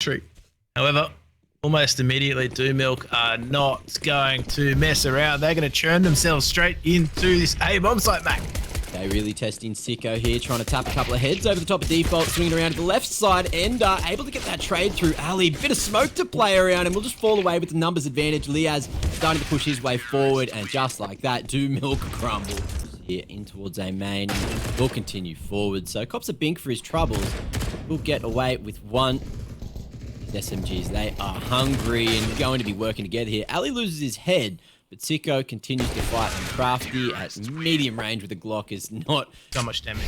True. However, almost immediately, Domilk are not going to mess around. They're going to churn themselves straight into this A-bomb site, Mac. They really testing Sicko here, trying to tap a couple of heads over the top of default, swinging around to the left side, and able to get that trade through Ali. Bit of smoke to play around, and we'll just fall away with the numbers advantage. Liaz starting to push his way forward, and just like that, Domilk crumble here in towards A main. Will continue forward, so cops a bink for his troubles. Will get away with one. SMGs, they are hungry and going to be working together here. Ali loses his head, but Sicko continues to fight, and Crafty at medium range with the Glock is not so much damage.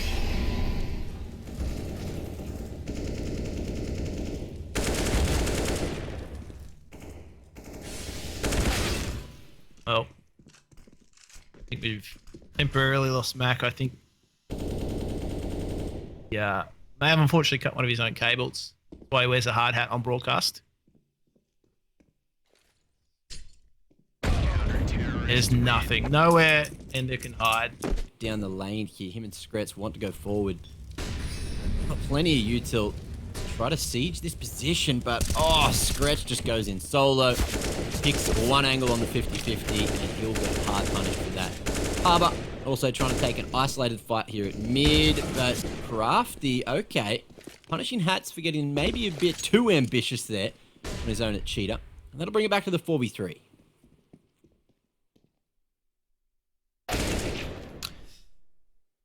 Well, I think we've temporarily lost Mac. I think, yeah, may have unfortunately cut one of his own cables. That's why he wears a hard hat on broadcast. There's nothing. Nowhere Ender can hide. Down the lane here, him and Scretz want to go forward. Got plenty of util to try to siege this position, but Scretch just goes in solo. Picks one angle on the 50-50, and he'll get hard punished for that. Harbour also trying to take an isolated fight here at mid, but Crafty, okay. Punishing Hats for getting maybe a bit too ambitious there on his own at Cheetah. And that'll bring it back to the 4v3.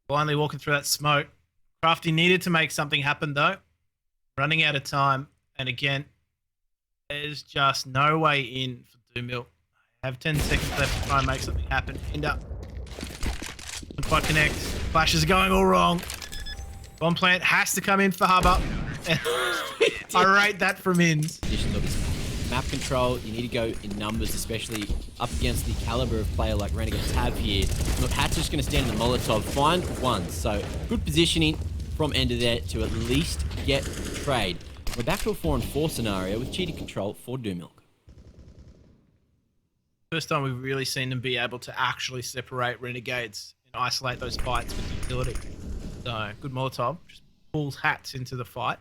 Finally walking through that smoke. Crafty needed to make something happen though. Running out of time. And again, there's just no way in for Domilk. Have 10 seconds left to try and make something happen. End up. Don't quite connect. Flashes are going all wrong. Bomb plant has to come in for Hubba. I rate that from ins. Look, map control, you need to go in numbers, especially up against the caliber of player like Renegades have here. Look, Hat's just going to stand in the Molotov, find one. So good positioning from Ender there to at least get the trade. We're back to a 4-on-4 scenario with cheating control for Domilk. First time we've really seen them be able to actually separate Renegades and isolate those fights with utility. So good Molotov, just pulls Hats into the fight.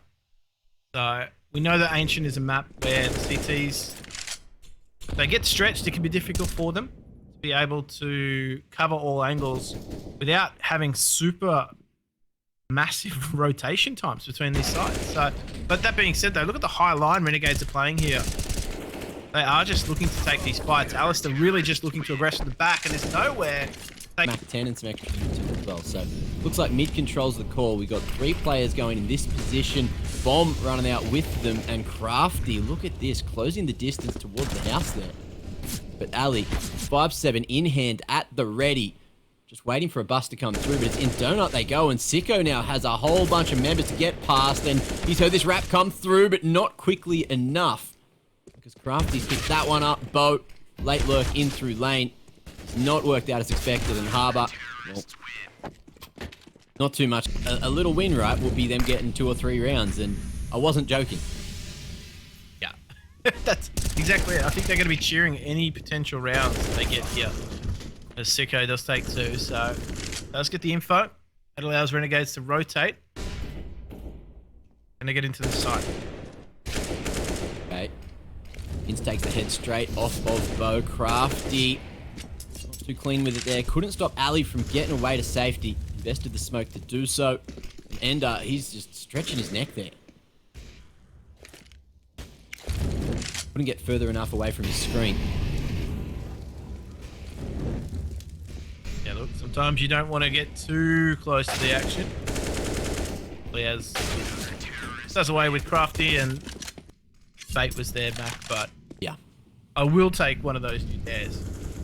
So we know that Ancient is a map where the CTs, if they get stretched, it can be difficult for them to be able to cover all angles without having super massive rotation times between these sides. So, but that being said though, look at the high line Renegades are playing here. They are just looking to take these fights. Alistair really just looking to aggress from the back, and there's nowhere. Mac 10 and some extra util as well. So looks like mid controls the call. We got 3 players going in this position. Bomb running out with them, and Crafty, look at this, closing the distance towards the house there. But Ali, 5-7 in hand at the ready. Just waiting for a bust to come through, but it's in donut they go, and Sicko now has a whole bunch of members to get past, and he's heard this wrap come through, but not quickly enough. Because Crafty's picked that one up. Boat, late lurk in through lane. It's not worked out as expected, and Harbour, well, not too much. A little win, right, will be them getting 2 or 3 rounds, and I wasn't joking. Yeah, that's exactly it. I think they're going to be cheering any potential rounds that they get here. As Sicko does take 2, so let's get the info. It allows Renegades to rotate and they get into the site. Okay. Ince takes the head straight off of Bo. Crafty. Not too clean with it there. Couldn't stop Ali from getting away to safety. Invested the smoke to do so. And he's just stretching his neck there. Couldn't get further enough away from his screen. Yeah, look, sometimes you don't want to get too close to the action. Liaz does away with Crafty, and Fate was there back, but yeah, I will take one of those new dares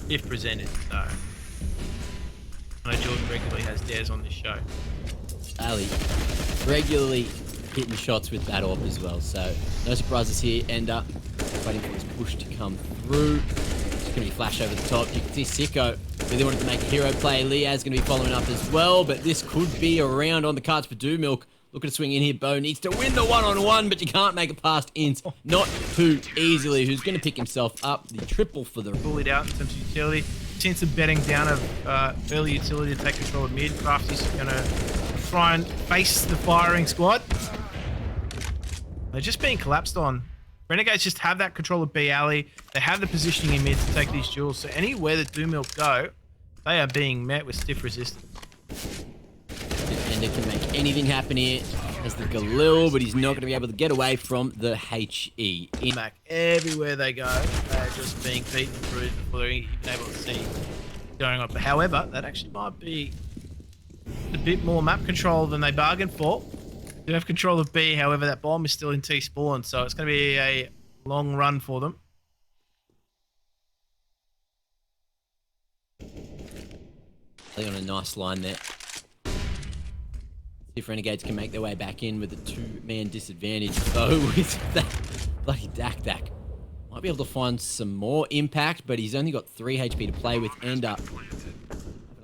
if presented. So I know Jordan regularly has dares on this show. Ali regularly hitting shots with that AWP as well, so no surprises here. Ender waiting for his push to come through. It's going to be flash over the top. You can see Sicko really wanted to make a hero play. Liaz going to be following up as well, but this could be a round on the cards for Domilk. Looking to swing in here. Bo needs to win the one-on-one, but you can't make it past Ince. Not too easily. Who's going to pick himself up the triple for the... Bullied out in terms of utility. Seen some betting down of early utility to take control of mid. Crafty's going to try and face the firing squad. They're just being collapsed on. Renegades just have that control of B alley. They have the positioning in mid to take these duels. So anywhere that Domilk go, they are being met with stiff resistance. Defender can make anything happen here. Has the Galil, but he's not going to be able to get away from the HE. Back everywhere they go, they're just being beaten through before they're even able to see what's going on. But however, that actually might be a bit more map control than they bargained for. They have control of B, however, that bomb is still in T spawn, so it's going to be a long run for them. They're on a nice line there. See if Renegades can make their way back in with a two-man disadvantage. Though with that bloody Dak. Might be able to find some more impact, but he's only got 3 HP to play with. And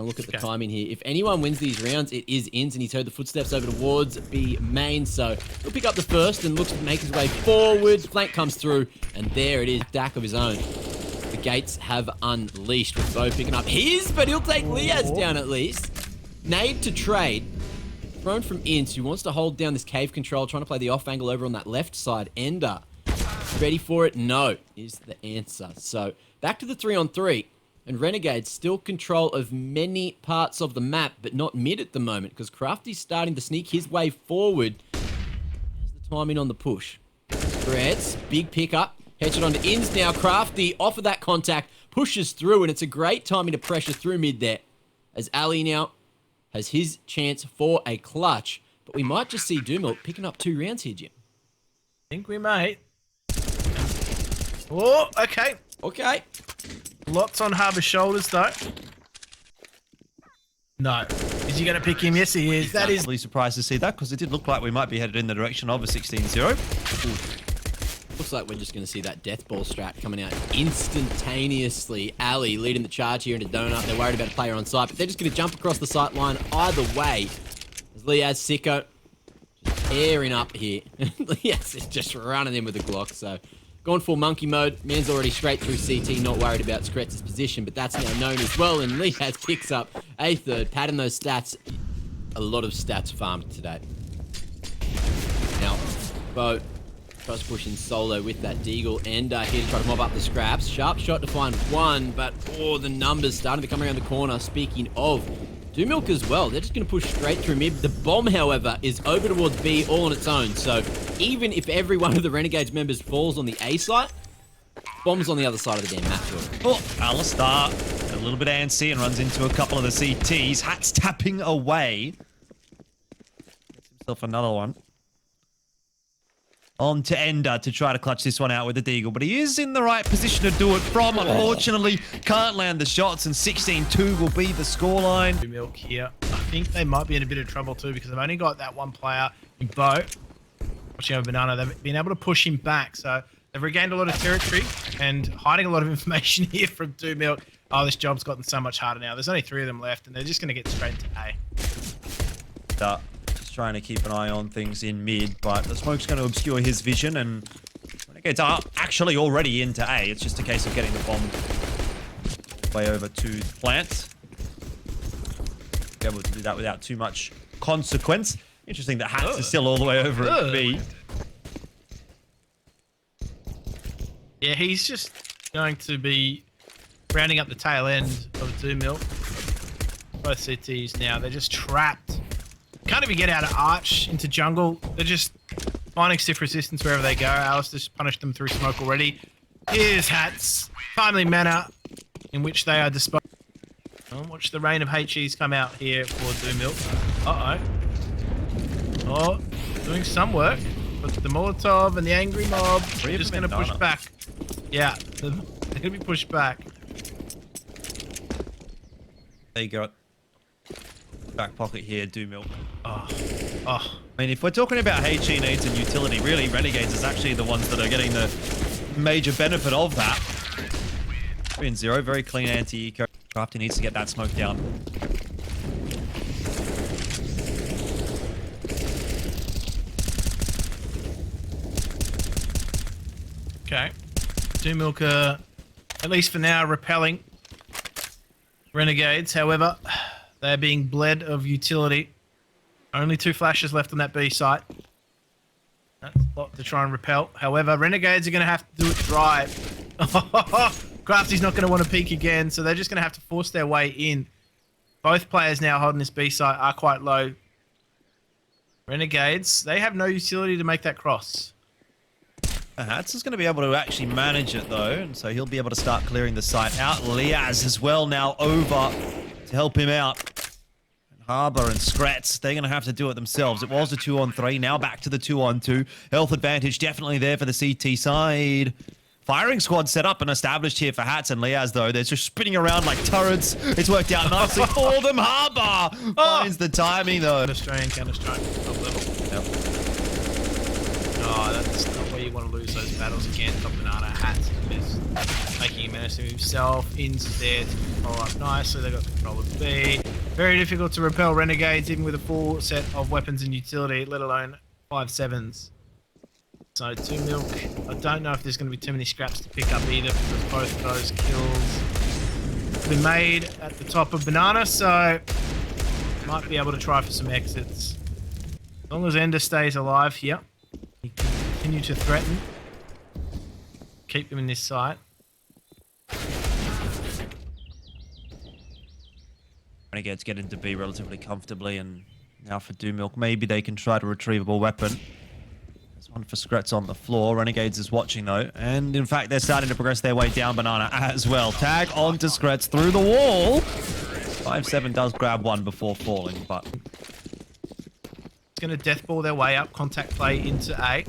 look at the timing here. If anyone wins these rounds, it is Inns, and he's heard the footsteps over towards B main. So he'll pick up the first and looks to make his way forward. Flank comes through, and there it is. Dak of his own. The gates have unleashed with Bo picking up his, but he'll take Liaz down at least. Nade to trade. Thrown from Inns, who wants to hold down this cave control, trying to play the off angle over on that left side. Ender. Ready for it? No, is the answer. So back to the 3-on-3. And Renegades still control of many parts of the map, but not mid at the moment, because Crafty's starting to sneak his way forward. There's the timing on the push. Threads, big pickup. Headshot onto Inns now. Crafty, off of that contact, pushes through, and it's a great timing to pressure through mid there. As Ali now has his chance for a clutch. But we might just see Domilk picking up 2 rounds here, Jim. I think we might. Oh, okay. Okay. Lots on Harbour's shoulders, though. No. Is he going to pick him? Yes, he is. That is... Really surprised to see that, because it did look like we might be headed in the direction of a 16-0. Looks like we're just going to see that death ball strat coming out instantaneously. Ali leading the charge here into Donut. They're worried about a player on site, but they're just going to jump across the sight line either way. As Liaz Sicko just airing up here. Liaz is just running in with the Glock, so... Gone full monkey mode. Man's already straight through CT, not worried about Skretz's position, but that's now known as well. And Liaz picks up a third. Padding those stats. A lot of stats farmed today. Now, Bo tries to push in solo with that Deagle. And here to try to mob up the scraps. Sharp shot to find one, but the numbers starting to come around the corner. Speaking of Domilk as well, they're just going to push straight through mid. The bomb, however, is over towards B all on its own. So even if every one of the Renegades members falls on the A site, bomb's on the other side of the damn map. Oh, Alistar, a little bit antsy and runs into a couple of the CTs. Hat's tapping away. Gets himself another one. On to Ender to try to clutch this one out with the Deagle, but he is in the right position to do it from. Unfortunately, can't land the shots, and 16-2 will be the scoreline. Domilk here. I think they might be in a bit of trouble too, because they've only got that one player in Bo. Watching over Banana, they've been able to push him back, so they've regained a lot of territory and hiding a lot of information here from Domilk. Oh, this job's gotten so much harder now. There's only 3 of them left, and they're just going to get straight into A. Trying to keep an eye on things in mid, but the smoke's going to obscure his vision, and Renegades are actually already into A. It's just a case of getting the bomb way over to the plant. Be able to do that without too much consequence. Interesting that Hats is still all the way over at B. Yeah, he's just going to be rounding up the tail end of Domilk. Both CTs now, they're just trapped. Can't even get out of Arch into jungle. They're just finding stiff resistance wherever they go. Alistair's punished them through smoke already. Here's Hats. Timely manner in which they are disposed. Watch the rain of HEs come out here for Domilk. Oh, doing some work. But the Molotov and the angry mob are just going to push back. Yeah, they're going to be pushed back. There you go. Back pocket here, Domilk. Oh. I mean, if we're talking about HE needs and utility, really, Renegades is actually the ones that are getting the major benefit of that. 3-0, very clean anti-eco. Crafty needs to get that smoke down. Okay. Domilk, at least for now, repelling Renegades. However, they're being bled of utility. Only 2 flashes left on that B site. That's a lot to try and repel. However, Renegades are going to have to do it dry. Crafty's not going to want to peek again, so they're just going to have to force their way in. Both players now holding this B site are quite low. Renegades, they have no utility to make that cross. Hats is going to be able to actually manage it though, and so he'll be able to start clearing the site out. Liaz as well now over to help him out. Harbour and Scratz, they're going to have to do it themselves. It was a 2-on-3, now back to the 2-on-2. Health advantage definitely there for the CT side. Firing squad set up and established here for Hats and Liaz, though. They're just spinning around like turrets. It's worked out nicely for them. Harbour finds the timing, though. Australian Counter-Strike top level. Yep. Oh, that's not where you want to lose those battles again. Top Banana, Hats is making a menace of himself. In's there to follow up nicely. They got control of B. Very difficult to repel Renegades, even with a full set of weapons and utility, let alone 5-7s. So Domilk, I don't know if there's going to be too many scraps to pick up either, because both of those kills have been made at the top of Banana, so might be able to try for some exits. As long as Ender stays alive here, he can continue to threaten. Keep them in this site. Renegades get into B relatively comfortably, and now for Domilk, maybe they can try to retrieve a weapon. There's one for Scratz on the floor. Renegades is watching though, and in fact they're starting to progress their way down Banana as well. Tag onto Scratz through the wall. 5-7 does grab one before falling, but It's going to deathball their way up, contact play into A.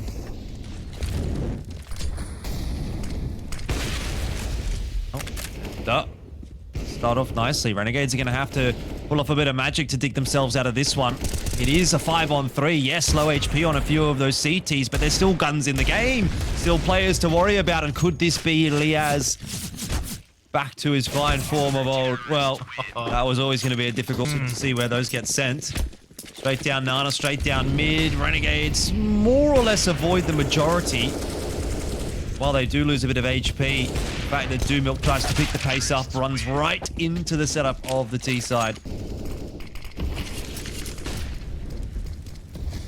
Start off nicely. Renegades are going to have to pull off a bit of magic to dig themselves out of this one. It is a 5-on-3. Yes, low HP on a few of those CTs, but there's still guns in the game. Still players to worry about. And could this be Liaz back to his fine form of old? Well, that was always going to be a difficult to see where those get sent. Straight down Nana, straight down mid. Renegades more or less avoid the majority. While they do lose a bit of HP, the fact that Domilk tries to pick the pace up, runs right into the setup of the T side.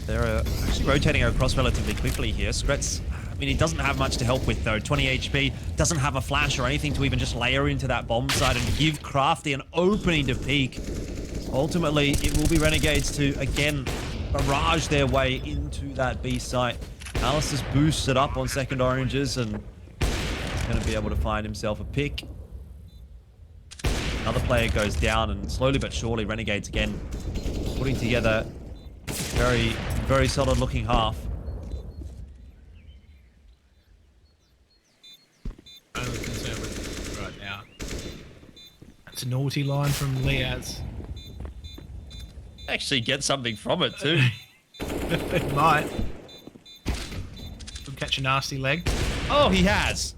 They're actually rotating across relatively quickly here. Scratz, I mean, he doesn't have much to help with though. 20 HP, doesn't have a flash or anything to even just layer into that bomb side and give Crafty an opening to peek. Ultimately, it will be Renegades to, again, barrage their way into that B site. Alice is boosted up on second oranges and he's going to be able to find himself a pick. Another player goes down, and slowly but surely Renegades again putting together very, very solid looking half. Only concern with right now. That's a naughty line from Liaz. Actually get something from it too. It might. Could catch a nasty leg. Oh, he has.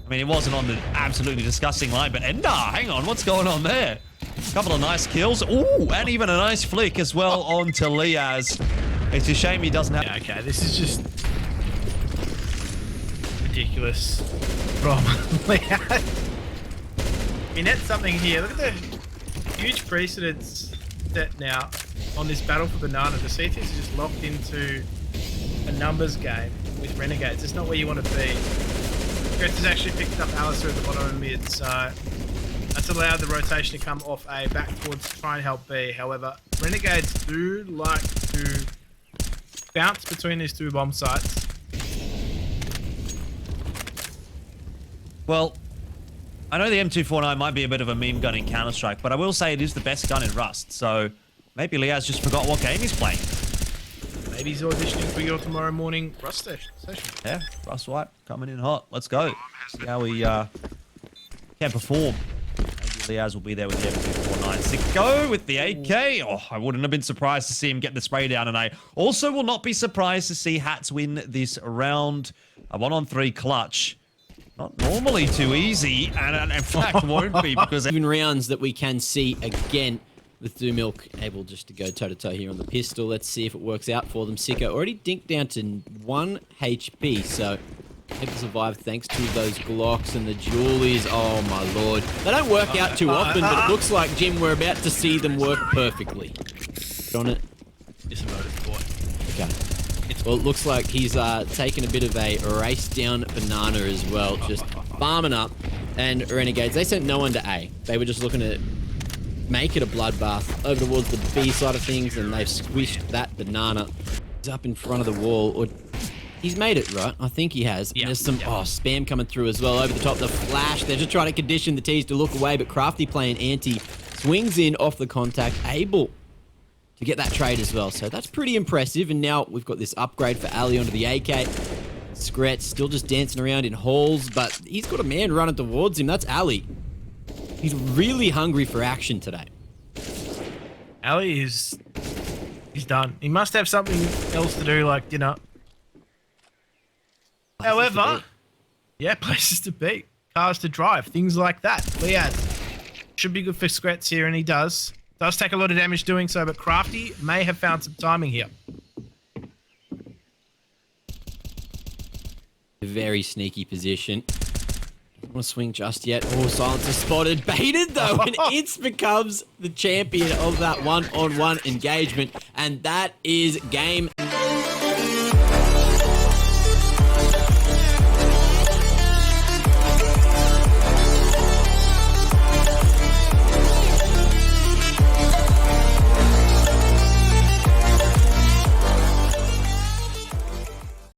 I mean, it wasn't on the absolutely disgusting line, but Ender, hang on, what's going on there? A couple of nice kills. Ooh, and even a nice flick as well onto Liaz. It's a shame he doesn't have... Yeah, okay, this is just ridiculous from Liaz. He nets something here. Look at the huge precedence set now on this battle for Banana. The CTs are just locked into a numbers game with Renegades. It's not where you want to be. Gretz has actually picked up Alistair at the bottom of mid, so that's allowed the rotation to come off A back towards try and help B. However, Renegades do like to bounce between these two bomb sites. Well, I know the M249 might be a bit of a meme gun in Counter-Strike, but I will say it is the best gun in Rust, so maybe Liaz just forgot what game he's playing. Maybe he's auditioning for your tomorrow morning Rust session. Yeah, Rust White coming in hot. Let's go. See how we can perform. Maybe Liaz will be there with the M249. Sicko with the AK. Oh, I wouldn't have been surprised to see him get the spray down, and I also will not be surprised to see Hats win this round. A 1-on-3 clutch. Not normally too easy, and in fact won't be, because... Even rounds that we can see again with Domilk able just to go toe-to-toe here on the pistol. Let's see if it works out for them. Sicko already dinked down to 1 HP, so able to survive thanks to those Glocks and the Julies. Oh my lord. They don't work out too often, but it looks like, Jim, we're about to see them work perfectly. Put on it. Dismoted boy. Okay. Well, it looks like he's taken a bit of a race down banana as well, just farming up. And Renegades, they sent no one to A. They were just looking to make it a bloodbath over towards the B side of things, and they've squished that banana. He's up in front of the wall, or he's made it, right? I think he has. Yeah. And there's some spam coming through as well over the top. The flash, they're just trying to condition the T's to look away, but Crafty playing anti swings in off the contact, able to get that trade as well. So that's pretty impressive. And now we've got this upgrade for Ali onto the AK. Scretch still just dancing around in halls, but he's got a man running towards him. That's Ali. He's really hungry for action today. Ali is... he's done. He must have something else to do, like dinner. However, yeah, places to be. Cars to drive, things like that. Lead should be good for Scretch here, and he does. Does take a lot of damage doing so, but Crafty may have found some timing here. Very sneaky position. Don't want to swing just yet. Oh, Silencer spotted. Baited, though, and it becomes the champion of that one-on-one engagement. And that is game